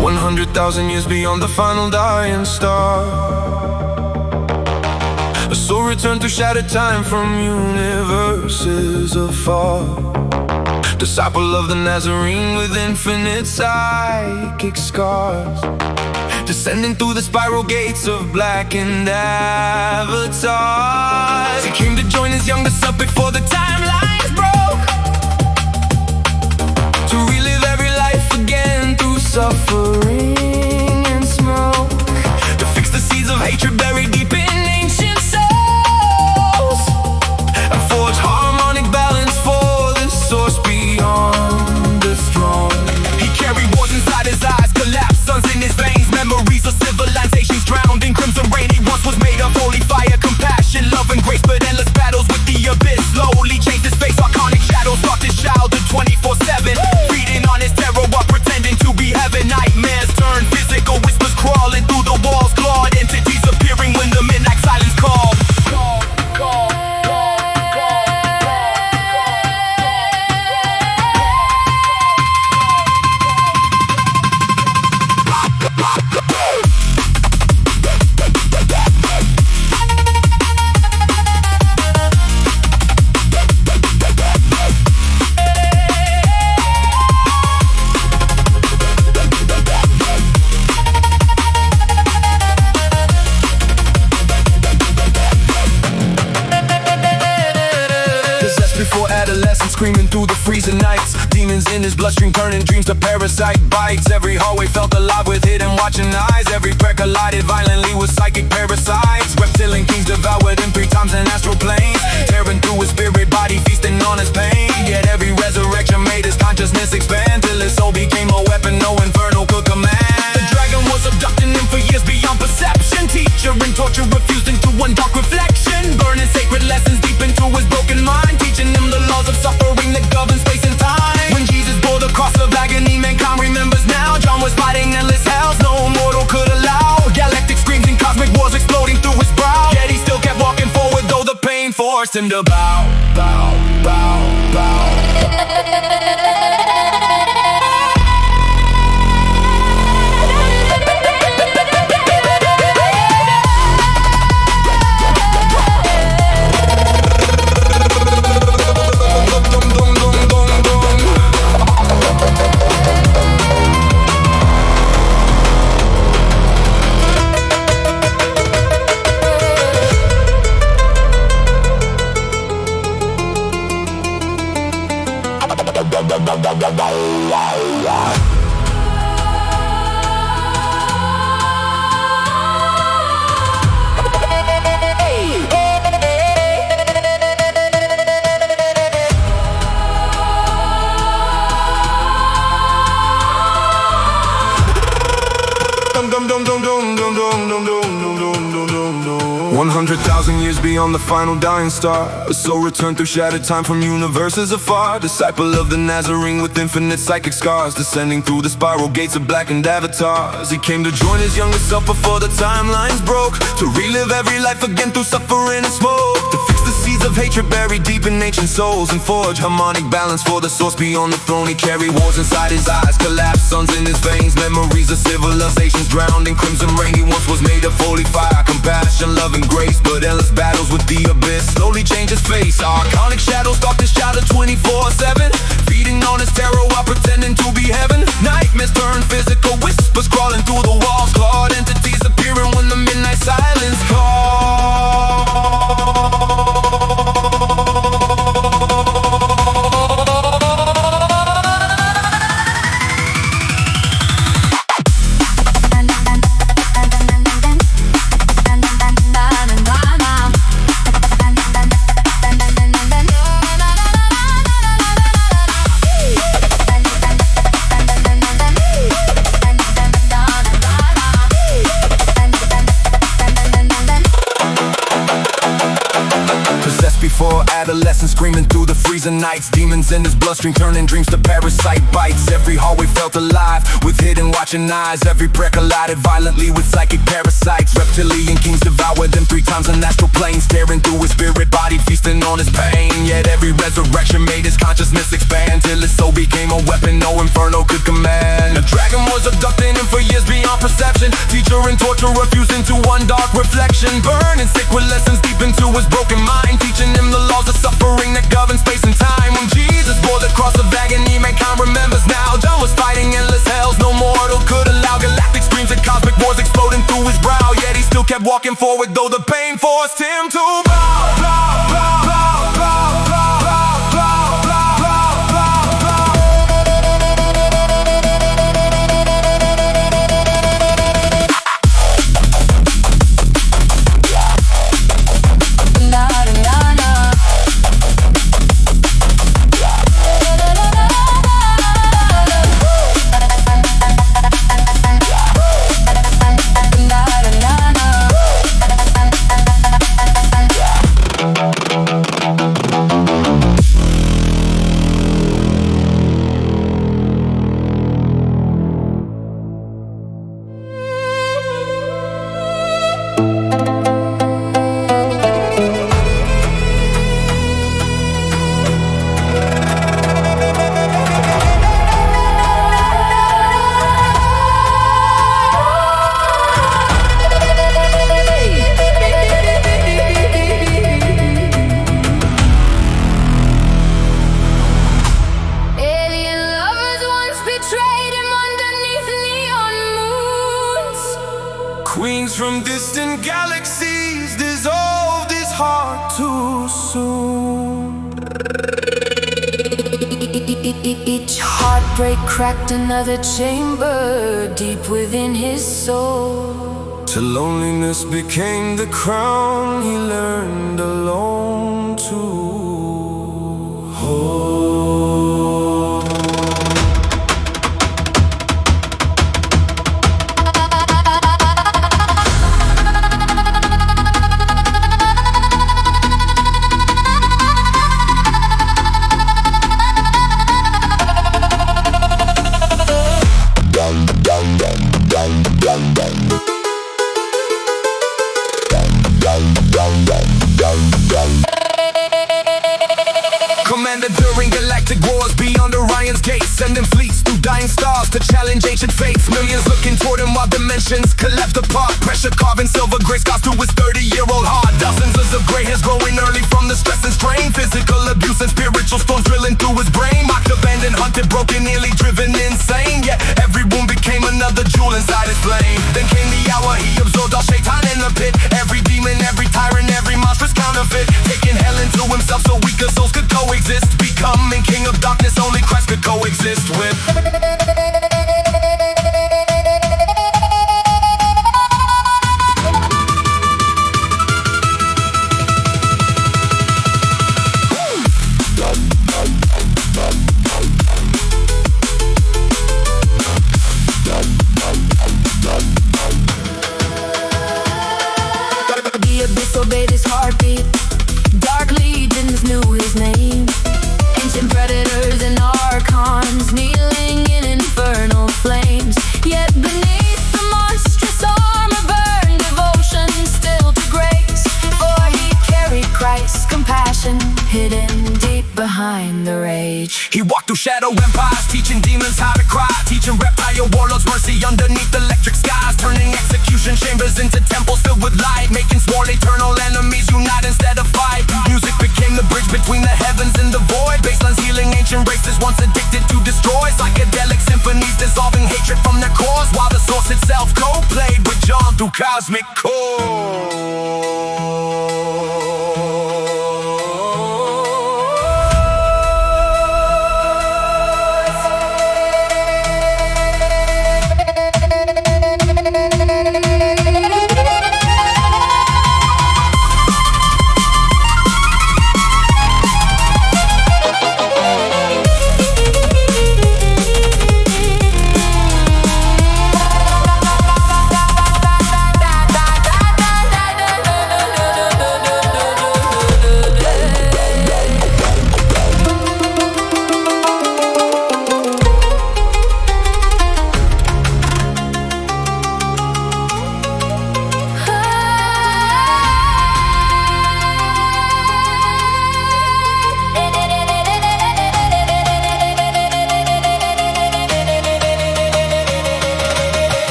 100,000 years beyond the final dying star, a soul returned through shattered time from universes afar. Disciple of the Nazarene with infinite psychic scars, descending through the spiral gates of blackened avatars. He came to join his younger self before the timelines broke, to relive every life again through suffering and smoke, to fix the seeds of hatred buried deep in ancient souls, and forge harmonic balance for the source beyond the throne. He carried wars inside his eyes, collapsed suns in his veins, memories of civilizations drowned in crimson rain. He once was made of holy fire, compassion, love and grace, but endless battles with the abyss slowly changed his face. Archonic shadows stalked his childhood 24/7, feeding on his terror while pretending to be heaven. Nightmares turn physical, whispers crawling through the walls, clawed entities appearing when the midnight silence called. Before adolescence, screaming through the freezing nights, demons in his bloodstream turning dreams to parasite bites. Every hallway felt alive with hidden watching eyes, every prayer collided violently with psychic parasites. Reptilian kings devoured in three times an astral plane, tearing through his spirit body, feasting on his pain. Yet every resurrection made his consciousness expand, till his soul became a weapon no inferno could command. The dragon was abducting him for years beyond perception, teacher and torture refused into one dark reflection, burning sacred lessons deep into his broken mind, teaching him the laws of suffering that govern space and time. When Jesus bore the cross of agony, mankind remembers now. John was fighting endless hells no mortal could allow, galactic screams and cosmic wars exploding through his brow. Yet he still kept walking forward though the pain forced him to bow, bow, bow, bow. Dum dum dum dum dum dum dum dum dum dum dum dum. 100,000 years beyond the final dying star, a soul returned through shattered time from universes afar. Disciple of the Nazarene with infinite psychic scars, descending through the spiral gates of blackened avatars. He came to join his younger self before the timelines broke, to relive every life again through suffering and smoke, to fix the seeds of hatred buried deep in ancient souls, and forge harmonic balance for the source beyond the throne. He carried wars inside his eyes, collapsed suns in his veins, memories of civilizations drowned in crimson rain. He once was made of holy fire, compassion, love and grace, but endless battles with the abyss slowly changed his face. Archonic shadows stalked his childhood 24/7, feeding on his terror while pretending to be heaven. Nightmares turn physical, whispers crawling through the walls, clawed entities appearing when the midnight silence calls. Before adolescence, screaming through the freezing nights, demons in his bloodstream turning dreams to parasite bites. Every hallway felt alive with hidden watching eyes. Every prayer collided violently with psychic parasites. Reptilian kings devoured them 3 times on astral planes, staring through his spirit body, feasting on his pain. Yet every resurrection made his consciousness expand, till his soul became a weapon no inferno could command. The dragon was abducting him for years beyond perception, teacher and torturer fused into one dark reflection. Burning sick with lessons deep into his broken mind, teaching him the laws of suffering that govern space and time. When Jesus bore the cross of agony, mankind remembers now. John was fighting endless hells no mortal could allow. Galactic screams and cosmic wars exploding through his brow, yet he still kept walking forward, though the pain forced him to bow, bow, bow, bow, bow, bow, bow, bow, bow, bow, bow, bow. Queens from distant galaxies dissolved his heart too soon. Each heartbreak cracked another chamber deep within his soul. Till loneliness became the crown he learned alone to hold. Commander during galactic wars beyond Orion's gates, sending fleets through dying stars to challenge ancient fates. Millions looking toward him while dimensions collapsed apart. Pressure carving silver gray scars through his 30-year-old heart. Dozens of gray hairs growing early from the stress and strain. Physical abuse and spiritual storms drilling through his brain. Mocked, abandoned, hunted, broken, nearly driven insane. Yet every wound became another jewel inside his flame. Then came the hour he absorbed all Shaitan in the pit. Every demon, every tyrant, every monstrous counterfeit, taking hell into himself so weaker souls could coexist. Becoming king of darkness only Christ could coexist with. The abyss obeyed his heartbeat. Dark legions knew his name. Ancient predators and archons kneeling in infernal flames. Yet beneath the monstrous armor burned devotion still to grace. For he carried Christ's compassion hidden deep behind the rage. He walked through shadow empires, teaching demons how to cry, teaching reptile warlords mercy underneath electric skies, turning execution chambers into temples filled with light, making sworn eternal enemies unite instead of fight. Music became the bridge between the heavens and the void. Basslines healing ancient races once addicted to destroy. Psychedelic symphonies dissolving hatred from their cores, while the source itself co-played with John through cosmic chords.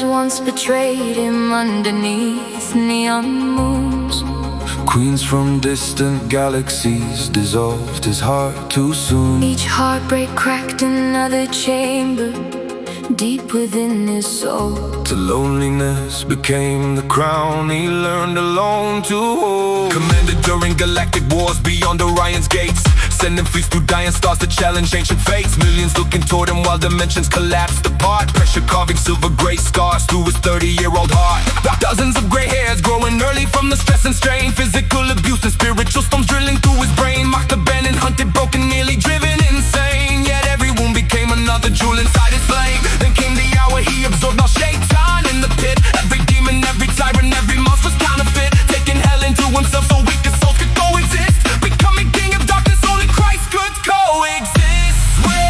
once betrayed him underneath neon moons. Queens from distant galaxies dissolved his heart too soon. Each heartbreak cracked another chamber deep within his soul. Till loneliness became the crown he learned alone to hold. Commanded during galactic wars beyond Orion's gates, sending fleets through dying stars to challenge ancient fates. Millions looking toward him while dimensions collapsed apart. Pressure carving silver gray scars through his 30-year-old heart. Dozens of gray hairs growing early from the stress and strain. Physical abuse and spiritual storms drilling through his brain. Mocked, abandoned, hunted, broken, nearly driven insane. Yet every wound became another jewel inside his flame. Then came the hour he absorbed all shaitan in the pit. Every demon, every tyrant, every monster's counterfeit. Taking hell into himself so weak his souls could coexist. Becoming king of darkness, only Christ could coexist with.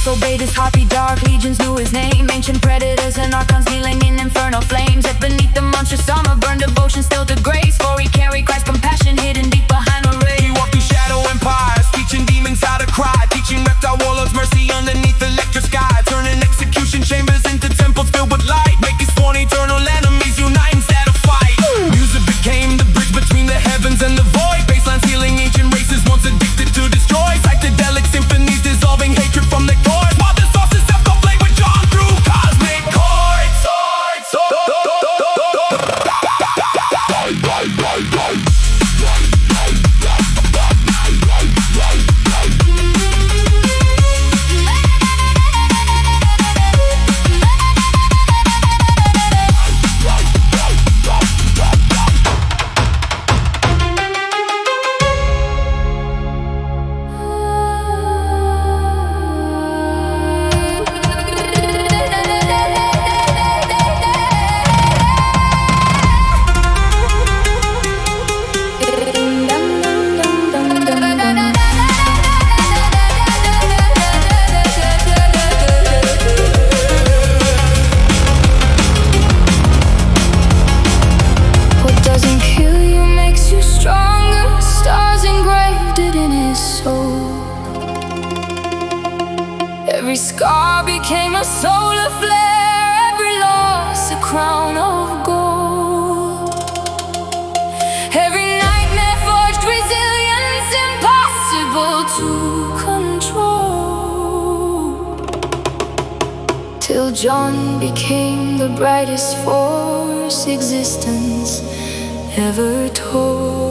Obeyed his heartbeat, dark legions knew his name. Ancient predators and archons kneeling in infernal flames. Yet beneath the monstrous armor burned devotion still to grace. For he carried Christ's compassion hidden deep behind a ray. He walked through shadow empires, teaching demons how to cry. Teaching reptile warlords mercy underneath electric sky. Turning execution chambers into temples filled with light. Making sworn eternal enemies unite instead of fight. Music became the bridge between the heavens and the void. Basslines healing ancient races once addicted to destroy. Psychedelic symphonies dissolving hatred from the core. While the sources self-conflate with John through cosmic chords. Every scar became a solar flare, every loss a crown of gold. Every nightmare forged resilience impossible to control. Till John became the brightest force existence ever told.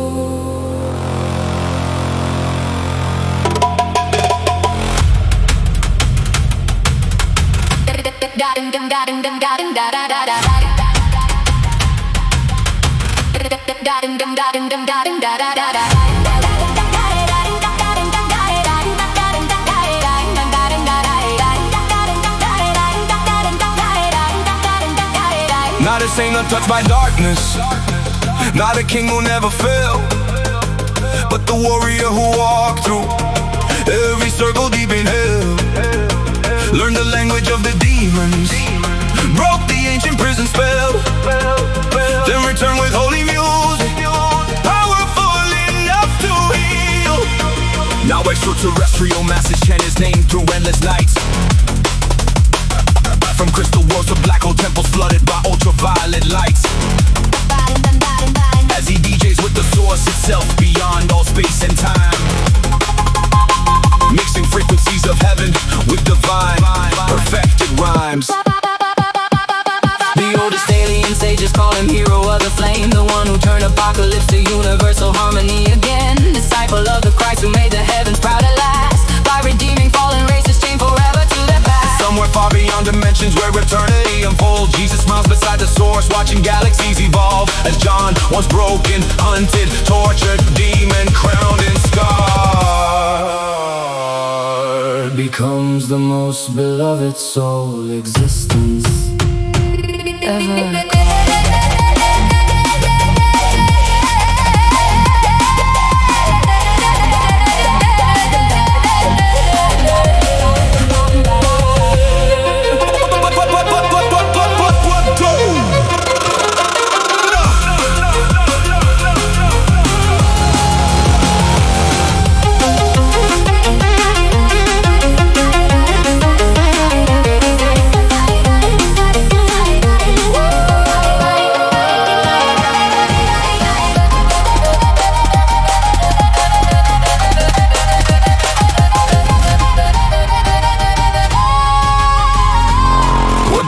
Not a saint untouched by darkness, not a king who never fell, but the warrior who walked through every circle deep in hell. Learned the language of the demons, broke the ancient prison spell, then returned with holy music, powerful enough to heal. Now extraterrestrial masses chant his name through endless nights. From crystal worlds to black hole temples flooded by ultraviolet lights. As he DJs with the source itself beyond all space and time, mixing frequencies of heaven with divine, perfected rhymes. The oldest alien sages call him hero of the flame, the one who turned apocalypse to universal harmony again. Disciple of the Christ who made the heavens proud at last, by redeeming fallen races chained forever to their past. Somewhere far beyond dimensions where eternity unfolds, Jesus smiles beside the source, watching galaxies evolve. As John, once broken, hunted, tortured, demon crowned and scarred, becomes the most beloved soul existence ever.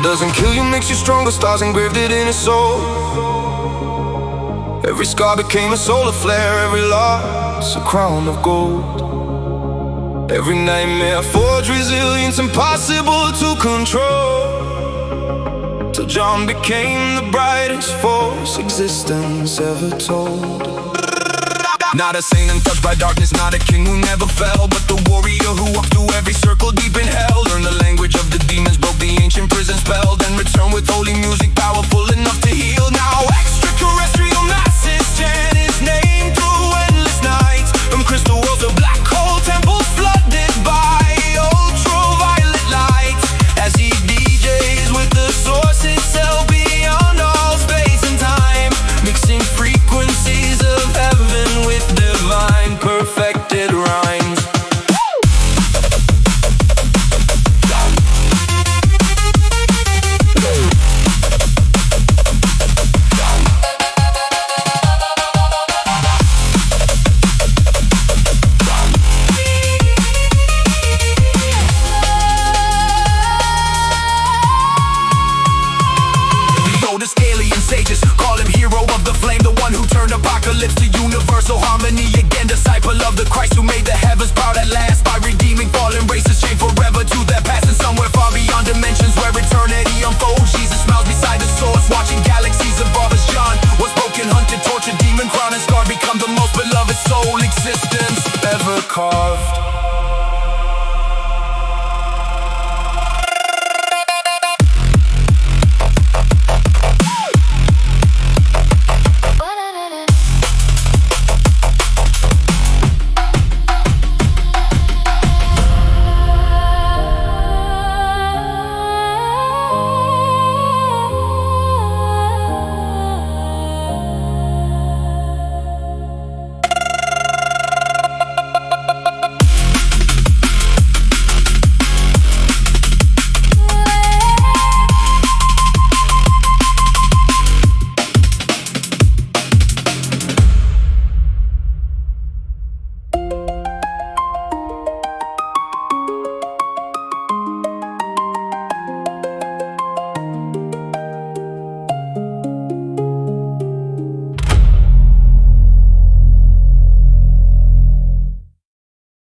doesn't kill you, makes you stronger. Stars engraved it in his soul. Every scar became a solar flare. Every loss a crown of gold. Every nightmare forged resilience impossible to control, till John became the brightest force existence ever told. Not a saint untouched by darkness, not a king who never fell, but the warrior who walked through every circle deep in hell. Learned the language of the demons, broke the ancient prison spell, then returned with holy music powerful enough to heal. Now extraterrestrial masses chant his name through endless nights, from crystal worlds to black hole temples flooded by ultraviolet light, as he DJs with the source itself beyond all space and time, mixing frequencies of heaven with divine perfected rhymes. Sages call him hero of the flame, the one who turned apocalypse to universal harmony again. Disciple of the Christ who made the heavens proud at last, by redeeming fallen races chained forever to their past, and somewhere far beyond dimensions where eternity unfolds.